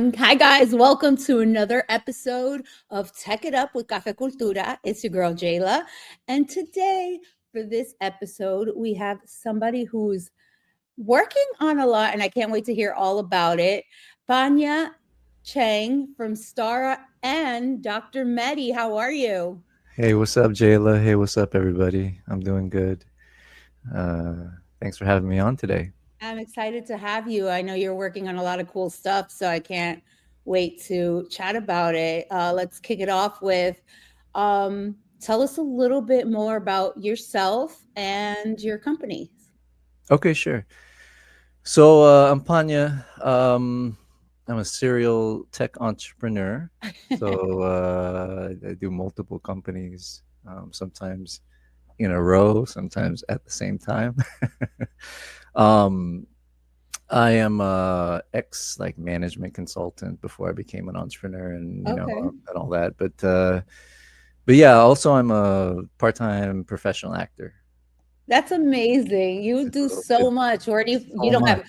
Hi, guys. Welcome to another episode of Tech It Up with Cafe Cultura. It's your girl, Jaylah. And today, for this episode, we have somebody who's working on a lot, and I can't wait to hear all about it. Panya Chheng from Starra and Dr. Meddie. How are you? Hey, what's up, Jayla? Hey, what's up, everybody? I'm doing good. Thanks for having me on today. I'm excited to have you. I know you're working on a lot of cool stuff, so I can't wait to chat about it. Let's kick it off with tell us a little bit more about yourself and your company. Okay, sure. So, I'm Panya. I'm a serial tech entrepreneur. So, I do multiple companies, sometimes in a row, sometimes at the same time. um, I am a ex like management consultant before I became an entrepreneur, and Okay. and all that. But yeah, also I'm a part-time professional actor. That's amazing. You do It's so much. Where do you so don't much.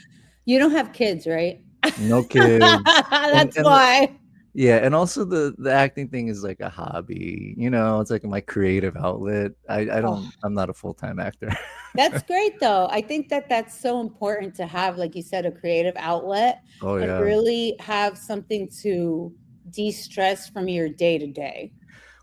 have kids, right? No kids, That's and why. yeah, and also the acting thing is like a hobby. It's like my creative outlet. Oh, I'm not a full-time actor. that's great though. I think that that's so important to have, like you said, a creative outlet Oh and yeah. really have something to de-stress from your day to day.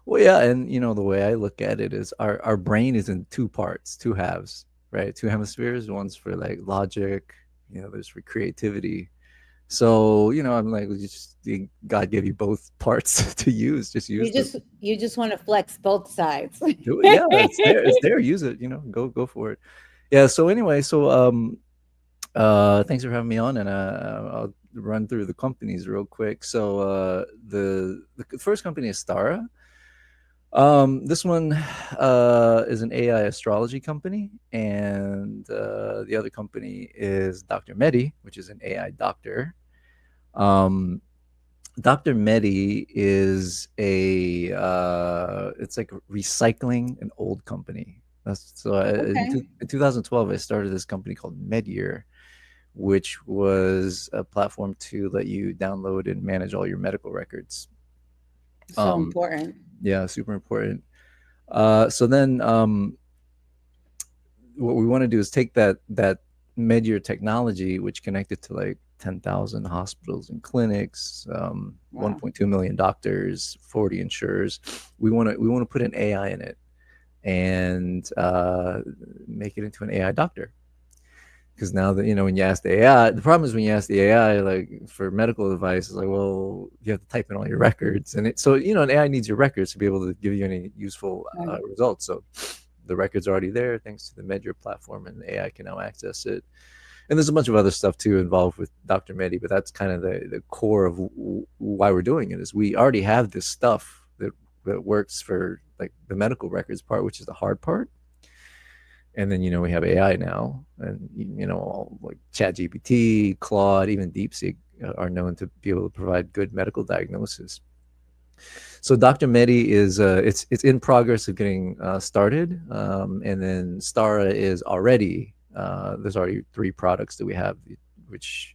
Well, yeah, and the way I look at it is our brain is in two parts, two halves, right? Two hemispheres. One's for like logic, there's for creativity. So, I'm like, God gave you both parts to use. Just use them. You just want to flex both sides. Do it. Yeah, it's there. It's there. Use it. Go for it. Yeah. So anyway, thanks for having me on, and I'll run through the companies real quick. So the first company is Starra. This one is an AI astrology company, and the other company is Dr. Meddie, which is an AI doctor. Um, Dr. Meddie is it's like recycling an old company. Okay. In 2012, I started this company called Meddie, which was a platform to let you download and manage all your medical records. So Um, important. yeah, super important. So then, what we want to do is take that Meddie technology, which connected to like 10,000 hospitals and clinics, Wow. 1.2 million doctors, 40 insurers. We want to put an AI in it and make it into an AI doctor. Because now that when you ask the AI, the problem is when you ask the AI like for medical advice, it's like, well, you have to type in all your records, and so an AI needs your records to be able to give you any useful Right. results. So the record's already there thanks to the Meddie platform, and the AI can now access it. And there's a bunch of other stuff too involved with Dr. Meddie, but that's kind of the core of why we're doing it. Is we already have this stuff that works for like the medical records part, which is the hard part. And then we have AI now, and like ChatGPT, Claude, even DeepSeek are known to be able to provide good medical diagnosis. So Dr. Meddie is it's in progress of getting started, and then Starra is already there's already 3 products that we have, which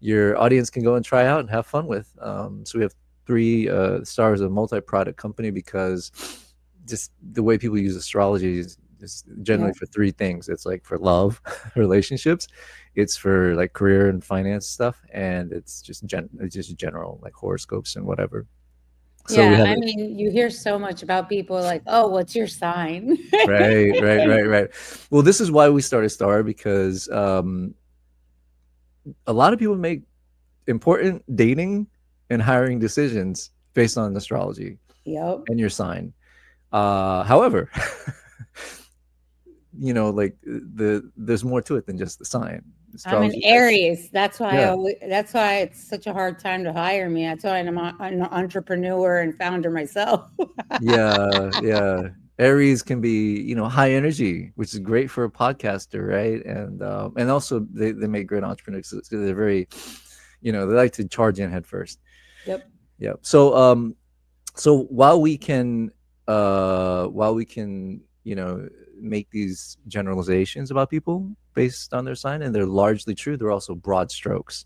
your audience can go and try out and have fun with. So we have 3 Starra is a multi-product company because just the way people use astrology is Yeah. generally for 3 things. It's like for love, relationships, it's for like career and finance stuff, and it's just general like horoscopes and whatever. So we Yeah. have I it. mean, you hear so much about people like, oh, what's your sign? Right, right, right, right. Well, this is why we started Star, because a lot of people make important dating and hiring decisions based on astrology Yep. and your sign. However, like there's more to it than just the sign. I'm an Astrology has, Aries. yeah, That's why it's such a hard time to hire me. That's why an entrepreneur and founder myself. yeah, yeah. Aries can be, high energy, which is great for a podcaster, right? And also they make great entrepreneurs. So they're very, they like to charge in head first. Yep. Yeah. So while we can make these generalizations about people based on their sign, and they're largely true, they're also broad strokes.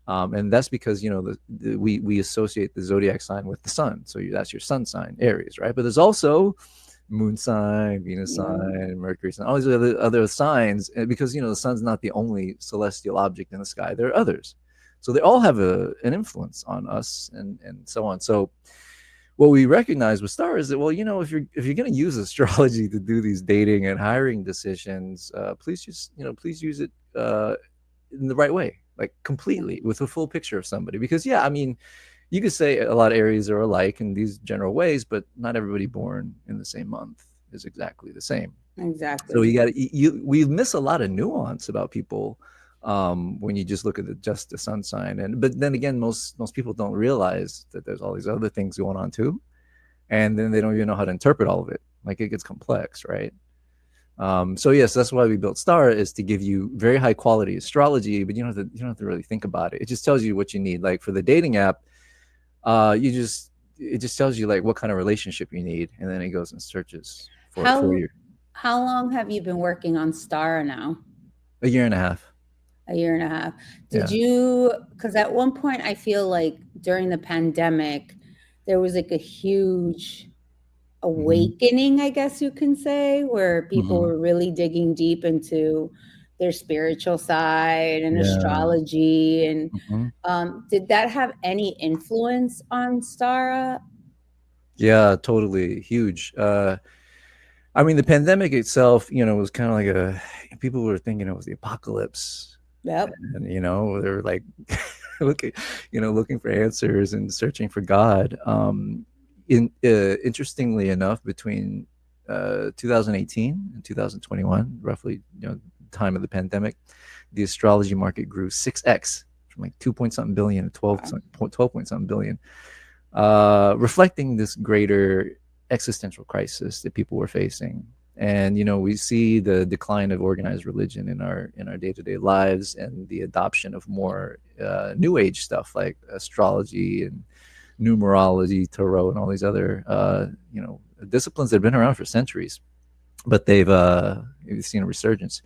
And that's because we associate the zodiac sign with the sun, so that's your sun sign, Aries, right? But there's also moon sign, Venus Yeah, sign, Mercury sign, all these other signs, because the sun's not the only celestial object in the sky. There are others, so they all have an influence on us, and so on. So what we recognize with Starra is that, well, if you're going to use astrology to do these dating and hiring decisions, please use it in the right way, like completely with a full picture of somebody. Because yeah, I mean, you could say a lot of areas are alike in these general ways, but not everybody born in the same month is exactly the same. So exactly. you got we miss a lot of nuance about people when you just look at just the sun sign. And but then again, most people don't realize that there's all these other things going on too, and then they don't even know how to interpret all of it. Like it gets complex, right? So yes, that's why we built Starra, is to give you very high quality astrology, but you don't have to really think about it. It just tells you what you need. Like for the dating app, you just it just tells you like what kind of relationship you need, and then it goes and searches for it for How you. how long have you been working on Star now? A year and a half. A year and a half. Did Yeah. you, because at one point I feel like during the pandemic, there was like a huge Hmm. awakening, I guess you can say, where people Hmm. were really digging deep into their spiritual side and Yeah. astrology. And Hmm. did that have any influence on Stara? Yeah, totally huge. I mean, the pandemic itself, was kind of like people were thinking it was the apocalypse, Yep. and they were like looking looking for answers and searching for God. Interestingly enough, between 2018 and 2021, roughly, time of the pandemic, the astrology market grew 6x, from like 2 point something billion to 12 point something billion, reflecting this greater existential crisis that people were facing. And we see the decline of organized religion in our day-to-day lives, and the adoption of more new age stuff like astrology and numerology, tarot, and all these other disciplines that have been around for centuries, but we've seen a resurgence.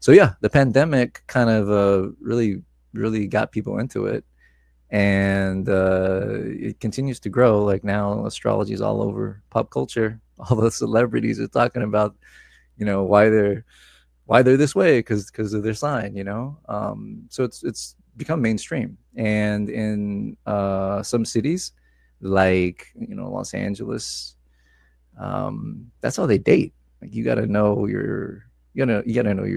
So yeah, the pandemic kind of really got people into it, and it continues to grow. Like now, astrology is all over pop culture. All the celebrities are talking about, why they're this way, because of their sign. So it's become mainstream, and in some cities, like Los Angeles, that's how they date. Like you gotta know your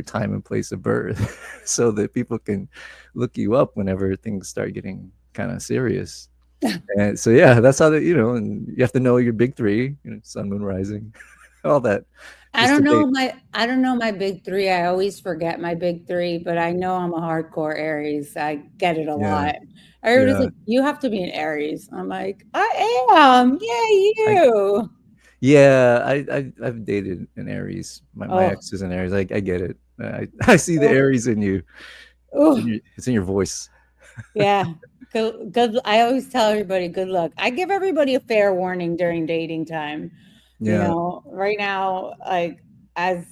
time and place of birth, so that people can look you up whenever things start getting kind of serious. And so yeah, that's how and you have to know your big three, sun, moon, rising, all that, just to date. I don't know my big three. I always forget my big three, but I know I'm a hardcore Aries. I get it a Yeah, lot. Everybody's yeah. like, you have to be an Aries. I'm like, I am. Yay, I you. Yeah, I've dated an Aries. My Oh, ex is an Aries. I get it. I see the oh, Aries in you. oh, It's in your voice. yeah. Good. I always tell everybody good luck. I give everybody a fair warning during dating time. Yeah, Right now, like as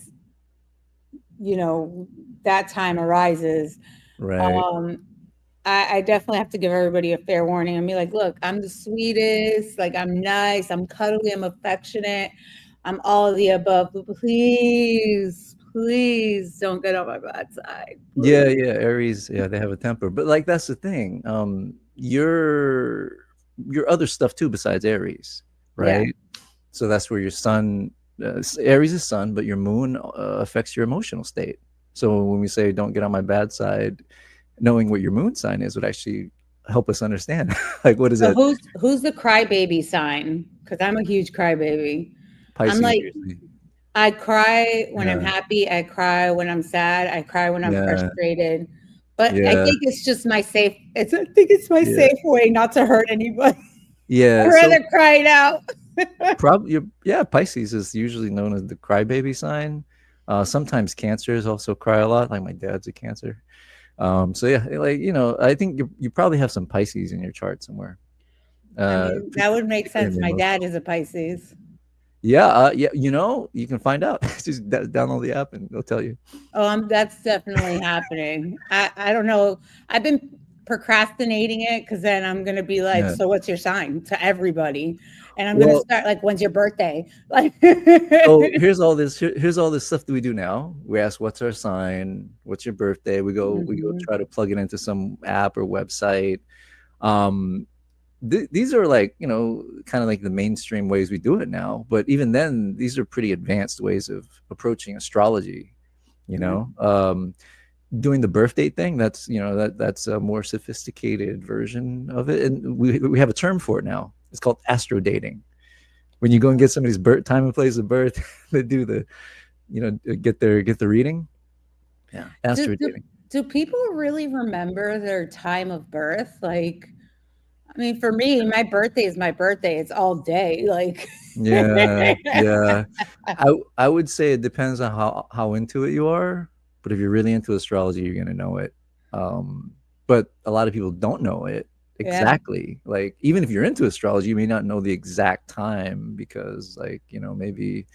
you know, that time arises. right. Um, I definitely have to give everybody a fair warning and be like, look, I'm the sweetest, like I'm nice, I'm cuddly, I'm affectionate, I'm all of the above, but please don't get on my bad side. Yeah, Please. yeah, Aries, yeah, they have a temper. But like that's the thing. Your other stuff too besides Aries, Yeah. right? So that's where your sun, Aries is sun, but your moon affects your emotional state. So when we say don't get on my bad side, knowing what your moon sign is would actually help us understand. Like, what is So that? who's the crybaby sign? Because I'm a huge crybaby. I'm Pisces like, usually. I cry when I'm Yeah, happy, I cry when I'm sad, I cry when I'm yeah, frustrated. But I yeah, think it's just I think it's my yeah, safe way not to hurt anybody. I'd yeah. So rather cry it out. probably, yeah, Pisces is usually known as the crybaby sign. Sometimes cancers also cry a lot. Like my dad's a cancer. So yeah, like I think you probably have some Pisces in your chart somewhere. I mean, that would make Particularly in sense. the My dad emotional. is a Pisces. Yeah, yeah. You can find out. Just download the app and they'll tell you. Oh, that's definitely happening. I don't know. I've been procrastinating it because then I'm gonna be like, Yeah. "So what's your sign?" to everybody, and I'm gonna Well, start like, "When's your birthday?" Like, so here's all this stuff that we do now. We ask what's our sign, what's your birthday. We go Mhm. try to plug it into some app or website. Um, these are like, kind of like the mainstream ways we do it now. But even then, these are pretty advanced ways of approaching astrology. You Yeah. know, doing the birth date thing. That's a more sophisticated version of it, and we have a term for it now. It's called astro dating. When you go and get somebody's birth time and place of birth, they do the get the reading. Yeah, Do astro do dating. do people really remember their time of birth? Like, I mean, for me, my birthday is my birthday. It's all day. Like, Yeah, yeah. I would say it depends on how into it you are, but if you're really into astrology, you're gonna know it. But a lot of people don't know it yeah. exactly. Like even if you're into astrology, you may not know the exact time because, like, maybe,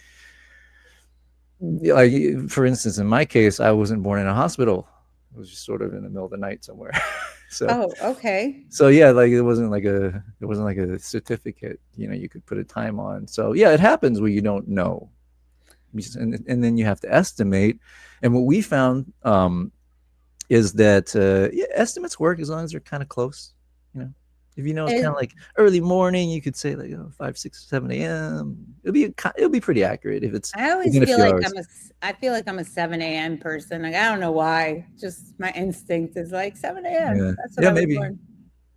yeah, like for instance, in my case, I wasn't born in a hospital. I was just sort of in the middle of the night somewhere. so Oh, okay. so yeah, like it wasn't like a certificate, you could put a time on. So yeah, it happens where you don't know, and then you have to estimate. And what we found, is that, yeah, estimates work as long as they're kind of close. You know, if it's kind It, of like early morning, you could say like 5, 6, 7 a.m. It'll be pretty accurate if it's I always within a feel few like hours. I feel like I'm a 7 a.m. person. Like, I don't know why. Just my instinct is like 7 a.m. Yeah, That's when yeah, I was maybe. born.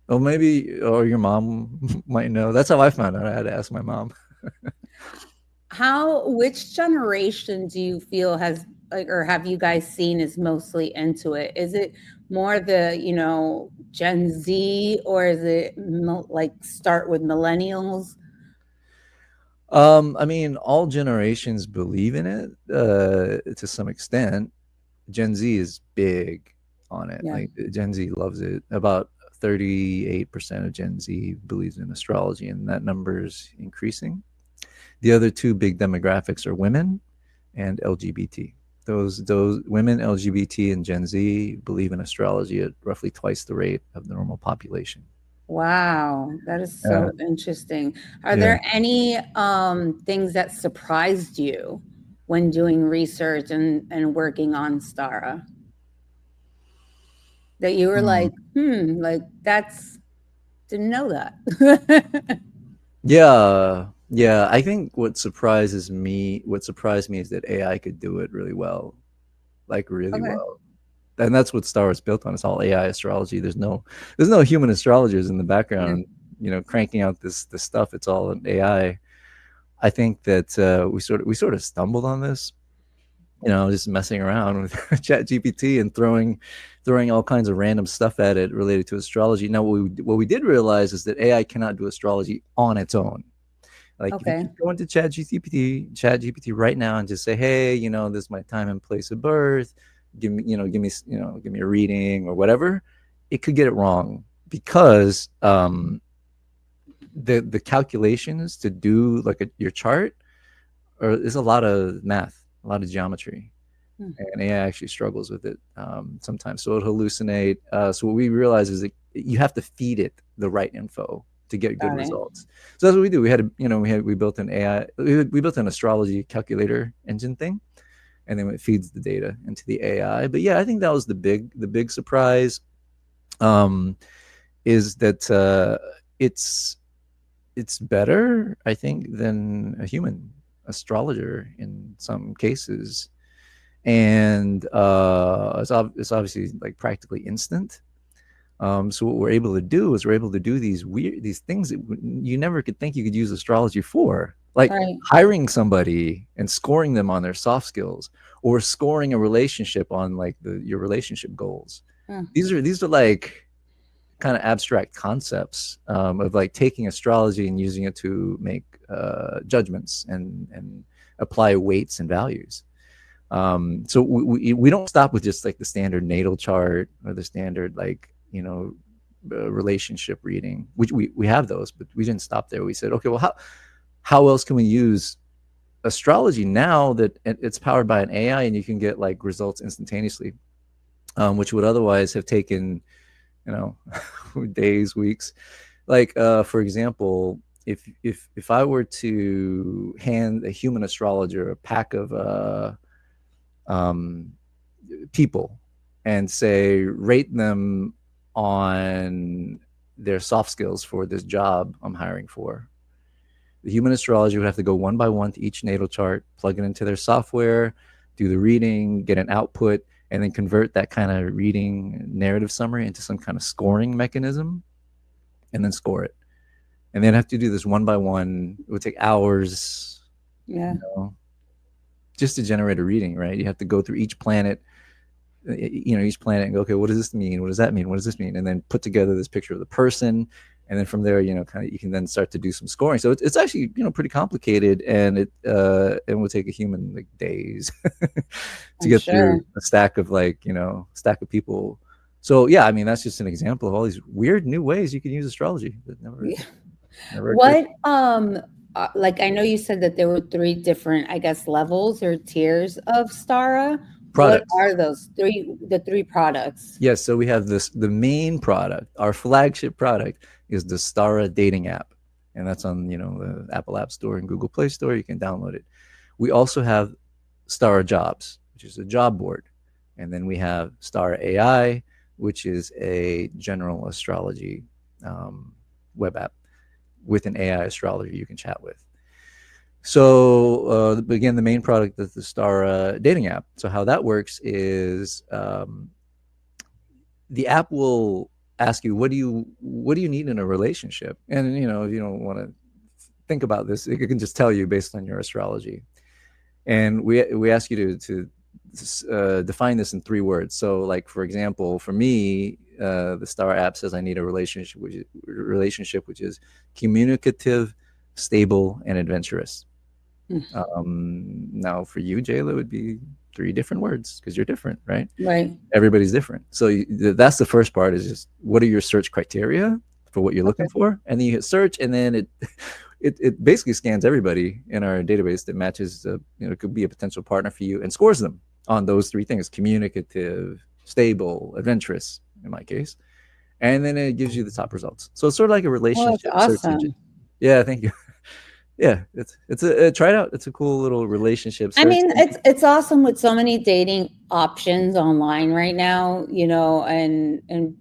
Or maybe, or your mom might know. That's how I found out. I had to ask my mom. Which generation do you feel has like, or have you guys seen is mostly into it? Is it more the, Gen Z, or is it like start with millennials? I mean, all generations believe in it, to some extent. Gen Z is big on it. Yeah. Like Gen Z loves it. About 38% of Gen Z believes in astrology, and that number is increasing. The other two big demographics are women and LGBT. Those women, LGBT, and Gen Z believe in astrology at roughly twice the rate of the normal population. Wow, that is Yeah, so interesting. Are yeah. there any things that surprised you when doing research and working on Starra that you were Hmm. like, like that's didn't know that. Yeah, yeah. I think what surprised me is that AI could do it really well, like really Okay. well. And that's what Star Wars built on. It's all AI astrology. There's no human astrologers in the Yeah. background, cranking out this stuff. It's all an AI. I think that, we sort of stumbled on this, just messing around with Chat GPT and throwing all kinds of random stuff at it related to astrology. Now, what we did realize is that AI cannot do astrology on its own. Like if you Okay. keep going to Chat GPT right now and just say, hey, this is my time and place of birth. Give me a reading or whatever. It could get it wrong because, the calculations to do like your chart is a lot of math, a lot of geometry, Hmm, and AI actually struggles with it, sometimes. So it'll hallucinate. So what we realize is that you have to feed it the right info to get good got it. results. So that's what we do. We built an AI, we built an astrology calculator engine thing, and then it feeds the data into the AI. But yeah, I think that was the big surprise, um, is that, it's it's better, I think, than a human astrologer in some cases, and, it's obviously like practically instant. So what we're able to do is we're able to do these things that you never could think you could use astrology for, like Right. hiring somebody and scoring them on their soft skills, or scoring a relationship on like your relationship goals. Hmm, These are like kind of abstract concepts, of like taking astrology and using it to make, judgments and apply weights and values. So we don't stop with just like the standard natal chart or the standard, like, relationship reading, which we have those, but we didn't stop there. We said, okay, well, how else can we use astrology now that it's powered by an AI and you can get like results instantaneously, which would otherwise have taken you know, days, weeks. Like, for example, if I were to hand a human astrologer a pack of um, people and say rate them on their soft skills for this job I'm hiring for, the human astrologer would have to go one by one to each natal chart, plug it into their software, do the reading, get an output, and then convert that kind of reading narrative summary into some kind of scoring mechanism, and then score it. And they'd have to do this one by one. It would take hours, Yeah. you know, just to generate a reading, right? You have to go through each planet, each planet, and go, okay, what does this mean? What does that mean? What does this mean? And then put together this picture of the person. And then from there, kind of, you can then start to do some scoring. So it's actually, pretty complicated, and it will take a human like days to I'm get through sure. a stack of stack of people. So yeah, I mean, that's just an example of all these weird new ways you can use astrology that never occurred. What like I know you said that there were three different, I guess, levels or tiers of Starra. What Products. are those three, the three products? Yes, so we have the main product, our flagship product is the Starra dating app. And that's on, the Apple App Store and Google Play Store. You can download it. We also have Starra Jobs, which is a job board. And then we have Starra AI, which is a general astrology um, web app with an AI astrologer you can chat with. So again, the main product is the Starra dating app. So how that works is the app will ask you what do you need in a relationship, and if you don't want to think about this, it can just tell you based on your astrology. And we ask you to define this in 3 words. So like, for example, for me, the Star app says I need a relationship which is communicative, stable, and adventurous. Mm, Now for you, Jayla, it would be 3 different words because you're different, right? right. Everybody's different. So that's the first part, is just what are your search criteria for what you're looking Okay. for, and then you hit search, and then it basically scans everybody in our database that matches, it could be a potential partner for you, and scores them on those 3 things: communicative, stable, adventurous, in my case. And then it gives you the top results. So it's sort of like a Well, that's relationship search engine. awesome. Yeah, thank you. Yeah, it's try it out. It's a cool little relationship I search mean, engine. it's awesome with so many dating options online right now, and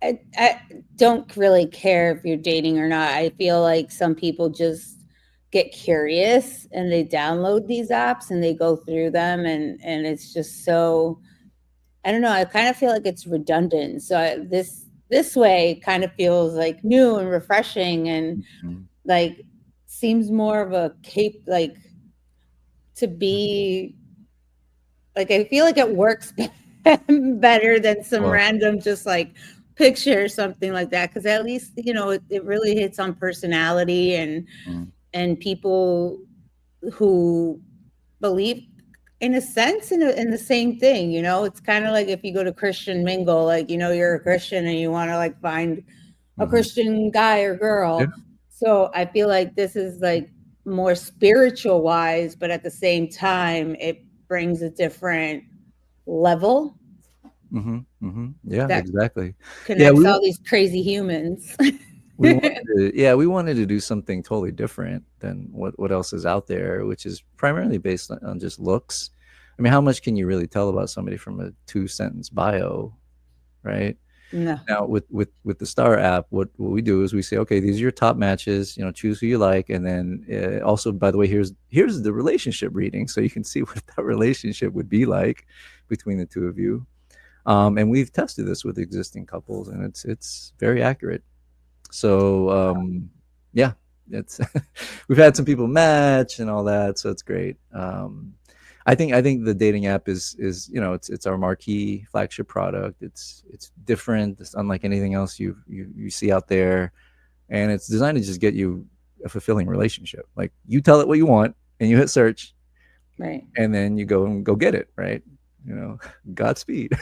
I don't really care if you're dating or not. I feel like some people just get curious and they download these apps and they go through them, and it's just so, I don't know, I kind of feel like it's redundant. So this way kind of feels like new and refreshing, and Mhm. like seems more of a cape, like to be like, I feel like it works better than some Well, random just like picture or something like that, because at least it really hits on personality mm, and people who believe in a sense in the same thing. It's kind of like if you go to Christian mingle, like, you're a Christian and you want to like find a mhm. Christian guy or Yeah. girl. So I feel like this is like more spiritual wise, but at the same time it brings a different level Yeah, that exactly. Yeah, connects all these crazy humans. we wanted to do something totally different than what else is out there, which is primarily based on just looks. I mean, how much can you really tell about somebody from a 2 sentence bio, right? No. Now with the Star app, what we do is we say, okay, these are your top matches. Choose who you like, and then also, by the way, here's the relationship reading, so you can see what that relationship would be like between the two of you. And we've tested this with existing couples, and it's very accurate. So yeah, it's we've had some people match and all that, so it's great. I think the dating app is it's our marquee flagship product. It's different. It's unlike anything else you see out there, and it's designed to just get you a fulfilling relationship. Like, you tell it what you want, and you hit search, Right. and then you go get it. Right? You know, Godspeed.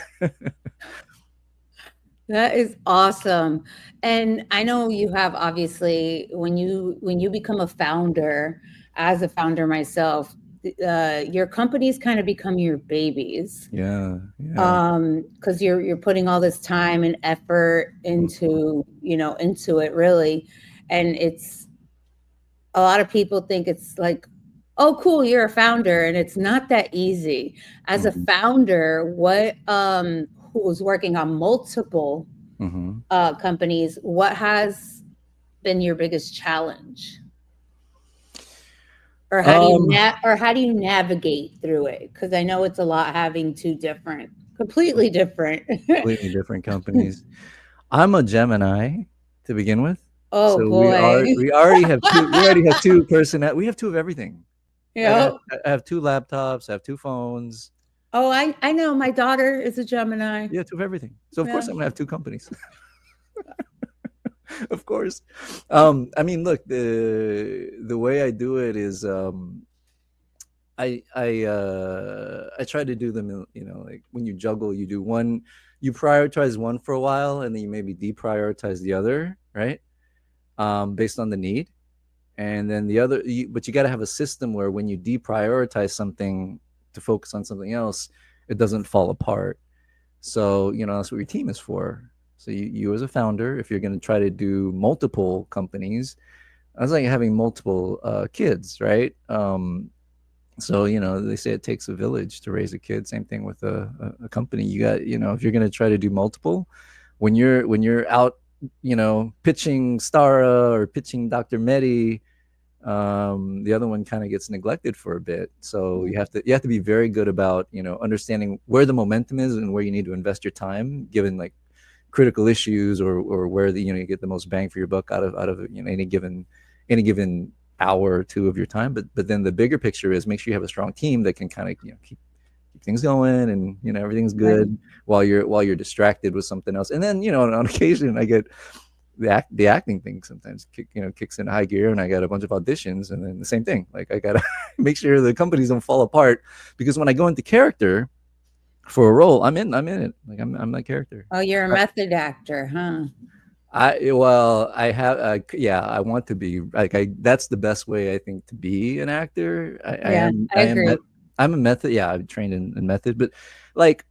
That is awesome. And I know you have, obviously, when you become a founder, as a founder myself, your companies kind of become your babies, Yeah, yeah. because you're putting all this time and effort Mhm, into, into it, really. And it's, a lot of people think it's like, oh, cool, you're a founder, and it's not that easy. As a mhm, founder, who's working on multiple mhm. companies, what has been your biggest challenge? Or Um, how do you navigate through it? Because I know it's a lot having two different, completely different. Completely different companies. I'm a Gemini to begin with, Oh so boy. we already have 2 we have 2 of everything, right? Yep. I have 2 laptops, I have 2 phones. Oh, I know. My daughter is a Gemini. Yeah, 2 of everything. So, of course, Yeah. I'm gonna have 2 companies. Of course. I mean, look, the way I do it is, I try to do them, like, when you juggle, you prioritize one for a while, and then you maybe deprioritize the other, right? Based on the need. And then but you got to have a system where when you deprioritize something to focus on something else, it doesn't fall apart. So, that's what your team is for. So you as a founder, if you're going to try to do multiple companies, that's like having multiple kids, right? So, they say it takes a village to raise a kid. Same thing with a company. You got, if you're going to try to do multiple, when you're out, pitching Starra or pitching Dr. Meddie, the other one kind of gets neglected for a bit. So you have to be very good about, understanding where the momentum is and where you need to invest your time, given like critical issues, or where you get the most bang for your buck out of any given hour or two of your time. But then the bigger picture is make sure you have a strong team that can kind of keep things going, and everything's Right. good while you're distracted with something else. And then on occasion I get the acting thing sometimes kicks in high gear, and I got a bunch of auditions, and then the same thing, like I gotta make sure the companies don't fall apart, because when I go into character for a role, I'm in it, like I'm that character. Oh, you're a method actor, huh? I have, yeah, I want to be like, that's the best way I think to be an actor. I Yeah, am I I am agree. I'm a method, yeah, I'm trained in method. But like,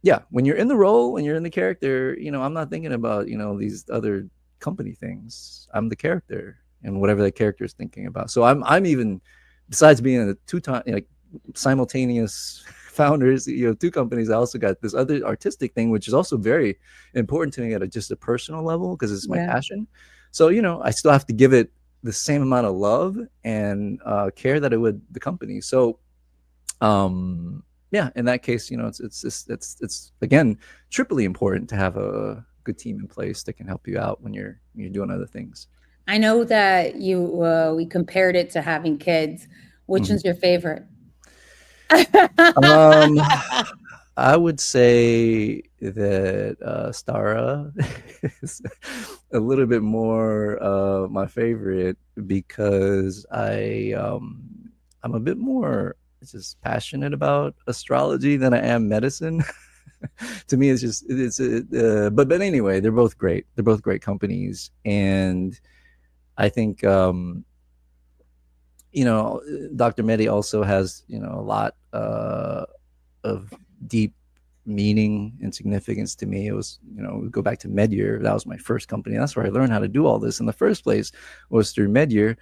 yeah, when you're in the role, when you're in the character, I'm not thinking about, these other company things. I'm the character, and whatever that character is thinking about. So I'm even, besides being a two-time, like, simultaneous founders, 2 companies, I also got this other artistic thing, which is also very important to me at just a personal level, because it's my Yeah. passion. So, I still have to give it the same amount of love and care that I would the company. So, yeah, in that case, it's again triply important to have a good team in place that can help you out when you're doing other things. I know that we compared it to having kids. Which Mhm. one's your favorite? Um, I would say that Starra is a little bit more my favorite, because I'm a bit more just passionate about astrology than I am medicine. To me, it's just but anyway, they're both great. They're both great companies, and I think you know Dr. Meddie also has a lot of deep meaning and significance to me. It was, we go back to Meddie. That was my first company. That's where I learned how to do all this in the first place, was through Meddie.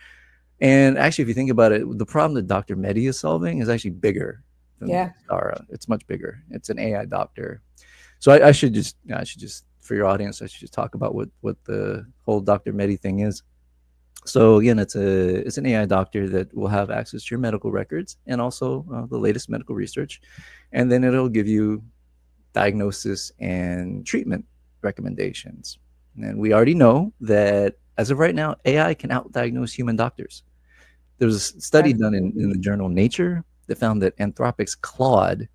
And actually, if you think about it, the problem that Dr. Meddie is solving is actually bigger than Yeah. Starra. It's much bigger. It's an AI doctor. So I should just for your audience, I should just talk about what the whole Dr. Meddie thing is. So again, it's an AI doctor that will have access to your medical records, and also the latest medical research, and then it'll give you diagnosis and treatment recommendations. And we already know that as of right now, AI can outdiagnose human doctors. There was a study done in the Absolutely. journal Nature that found that Anthropic's Claude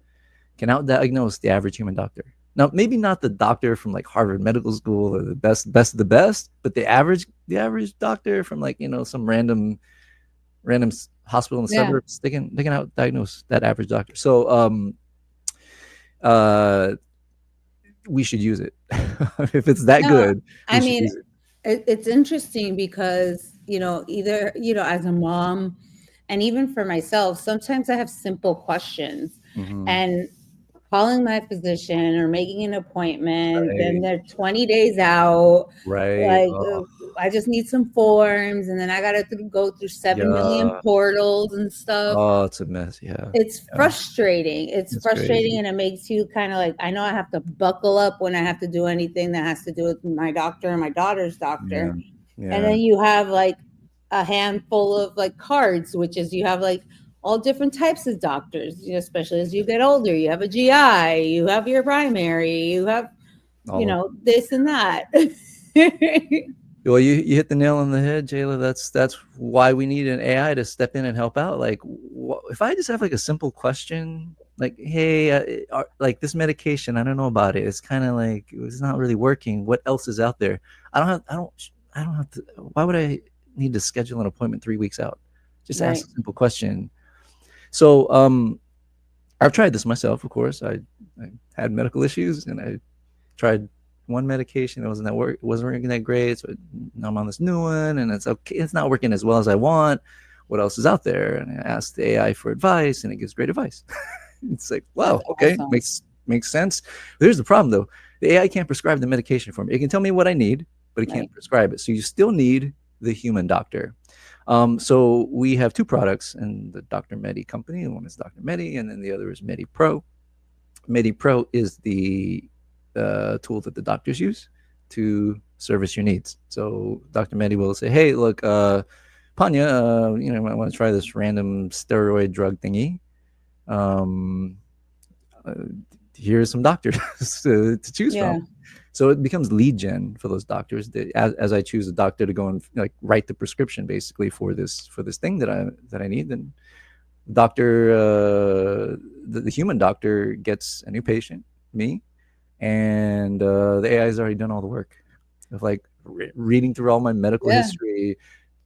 can outdiagnose the average human doctor. Now, maybe not the doctor from like Harvard Medical School or the best of the best, but the average doctor from, like, some random hospital in the Yeah. suburbs, they can outdiagnose that average doctor. So uh we should use it. If it's that No, good, I we should mean, use it. it's interesting because, either, as a mom And even for myself, sometimes I have simple questions, Mm-hmm. and calling my physician or making an appointment, then Right. they're 20 days out. Right. Like, Oh, I just need some forms, and then I got to go through 7 million yeah. portals and stuff. Oh, it's a mess. Yeah. It's Yeah. frustrating. It's It's frustrating, crazy. and it makes you kind of like, I know I have to buckle up when I have to do anything that has to do with my doctor and my daughter's Yeah. doctor. And Yeah. then you have like a handful of like cards, which is you have like all different types of doctors, especially as you get older. You have a GI, you have your primary, you have, All of this and that. Well, you hit the nail on the head, Jayla. That's why we need an AI to step in and help out. Like, if I just have like a simple question, like, "Hey, like this medication, I don't know about it. It's kind of like it's not really working. What else is out there? I don't have to. Why would I need to schedule an appointment 3 weeks out? Just ask Right. a simple question." So, I've tried this myself. Of course, I had medical issues, and I tried one medication. It wasn't working that great. So now I'm on this new one, and it's okay. It's not working as well as I want. What else is out there? And I asked the AI for advice, and it gives great advice. It's like, That's wow, okay, awesome. makes sense. There's the problem though. The AI can't prescribe the medication for me. It can tell me what I need, but it can't Right. prescribe it. So you still need the human doctor. So we have two products in the Dr. Meddie company. One is Dr. Meddie, and then the other is Meddie Pro. Meddie Pro is the tool that the doctors use to service your needs. So Dr. Meddie will say, "Hey, look, Panya, I want to try this random steroid drug thingy. Um, uh, Here's some doctors to choose from." Yeah. So it becomes lead gen for those doctors. As I choose a doctor to go and like write the prescription basically for this thing that I need, then doctor the human doctor gets a new patient, me, and the AI has already done all the work of like reading through all my medical Yeah. history,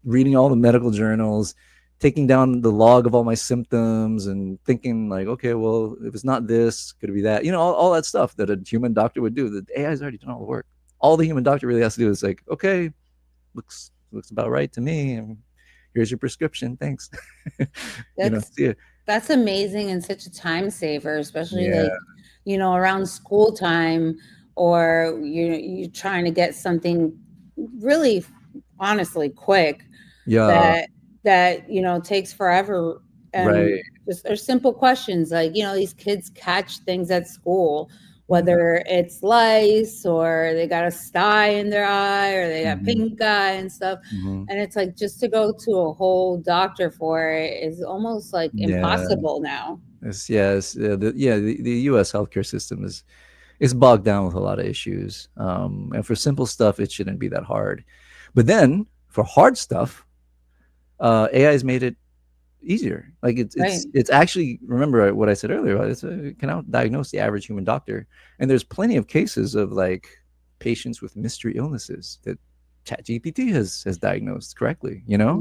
reading all the medical journals, taking down the log of all my symptoms, and thinking like, okay, well, if it's not this, could it be that? All that stuff that a human doctor would do. The AI has already done all the work. All the human doctor really has to do is like, okay, looks about right to me, and here's your prescription. Thanks. That's See it. that's amazing and such a time saver, especially Yeah. like, around school time, or you're trying to get something really honestly quick, Yeah. that takes forever. And Right. just there's simple questions like, these kids catch things at school, Yeah. whether it's lice or they got a sty in their eye or they got Mhm. pink eye and stuff. Mhm. And it's like, just to go to a whole doctor for it is almost like Yeah. impossible now. The U.S. healthcare system is bogged down with a lot of issues. And for simple stuff, it shouldn't be that hard. But then for hard stuff, AI has made it easier. Like Right. it's actually, remember what I said earlier. It can out diagnose the average human doctor, and there's plenty of cases of like patients with mystery illnesses that ChatGPT has diagnosed correctly. Yeah.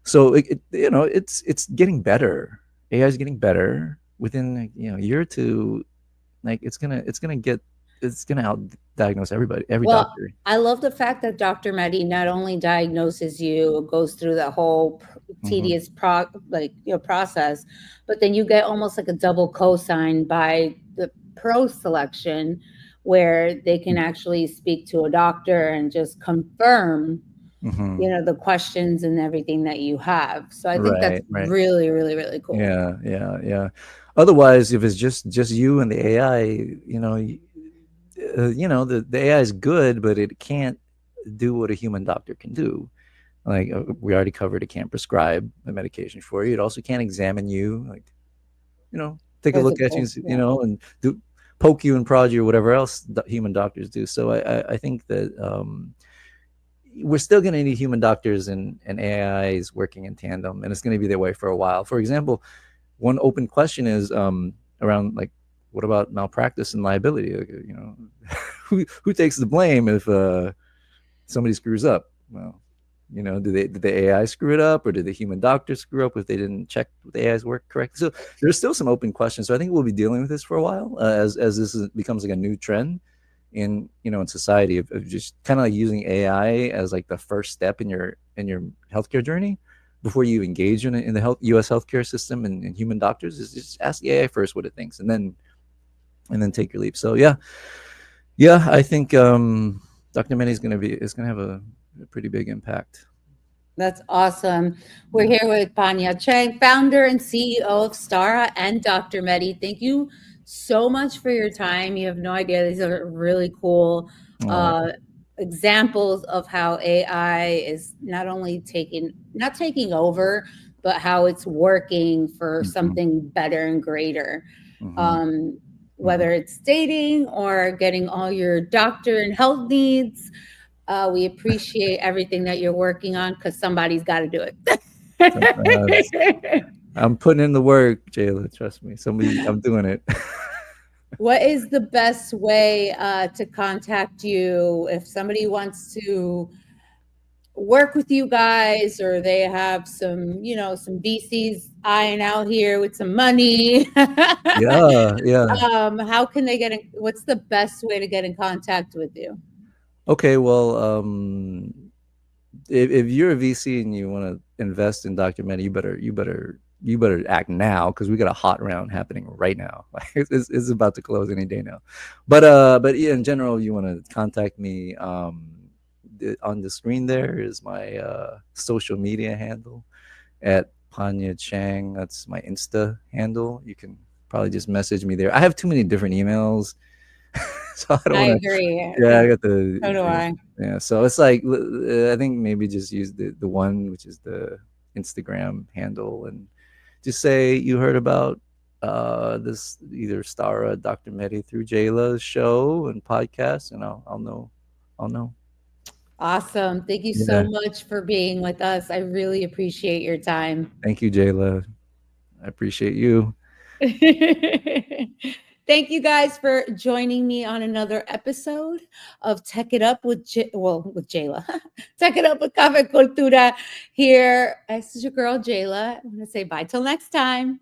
So it's getting better. AI is getting better within like, a year or two. Like it's gonna out diagnose everybody, every Well, doctor. I love the fact that Dr. Meddie not only diagnoses you, goes through the whole Hmm. tedious process, but then you get almost like a double cosign by the pro selection, where they can actually speak to a doctor and just confirm, Hmm. the questions and everything that you have. So I think that's Right, right. really, really, really cool. Yeah, yeah, yeah. Otherwise, if it's just you and the AI, the AI is good, but it can't do what a human doctor can do. Like we already covered, it can't prescribe a medication for you. It also can't examine you, like take a look at you, Physical. Yeah. and do poke you and prod you or whatever else human doctors do. So I think that we're still going to need human doctors and AIs working in tandem, and it's going to be that way for a while. For example, one open question is around like, what about malpractice and liability? Like, who takes the blame if somebody screws up? Well, did the AI screw it up, or did the human doctor screw up if they didn't check the AI's work correctly? So there's still some open questions. So I think we'll be dealing with this for a while as becomes like a new trend in society of just kind of like using AI as like the first step in your healthcare journey. before you engage in the U.S. healthcare system and human doctors is just ask the AI first what it thinks, and then take your leap. So yeah, yeah, I think Dr. Meddie is gonna have a pretty big impact. That's awesome. We're Yeah. here with Panya Chheng, founder and CEO of Starra, and Dr. Meddie. Thank you so much for your time. You have no idea. These are really cool Oh, uh, examples of how AI is not only not taking over, but how it's working for hmm, something better and greater. hmm, Um, hmm. whether it's dating or getting all your doctor and health needs, we appreciate everything that you're working on because somebody's got to do Uh, it. I'm putting in the work, Jaylah. Trust me. I'm doing it. What is the best way to contact you if somebody wants to work with you guys, or they have some, some VCs eyeing out here with some money? Yeah, yeah. How can they get in? What's the best way to get in contact with you? Okay, well, if you're a VC and you want to invest in documentary, you better act now because we got a hot round happening right now. Like it's about to close any day now. But yeah, in general, you want to contact me. On the screen there is my social media handle at Panya Chheng. That's my Insta handle. You can probably just message me there. I have too many different emails, so I don't I want to. agree. Yeah, I got the. So do I. Yeah, so it's like I think maybe just use the one which is the Instagram handle and just say you heard about this either Starra, Dr. Meddie through Jaylah's show and podcast, and I'll know. Awesome. Thank you so Yeah, much for being with us. I really appreciate your time. thank you, Jaylah. I appreciate you. Thank you guys for joining me on another episode of Tech It Up with with Jaylah. Tech It Up with Cafe Cultura here. This is your girl Jaylah. I'm going to say bye till next time.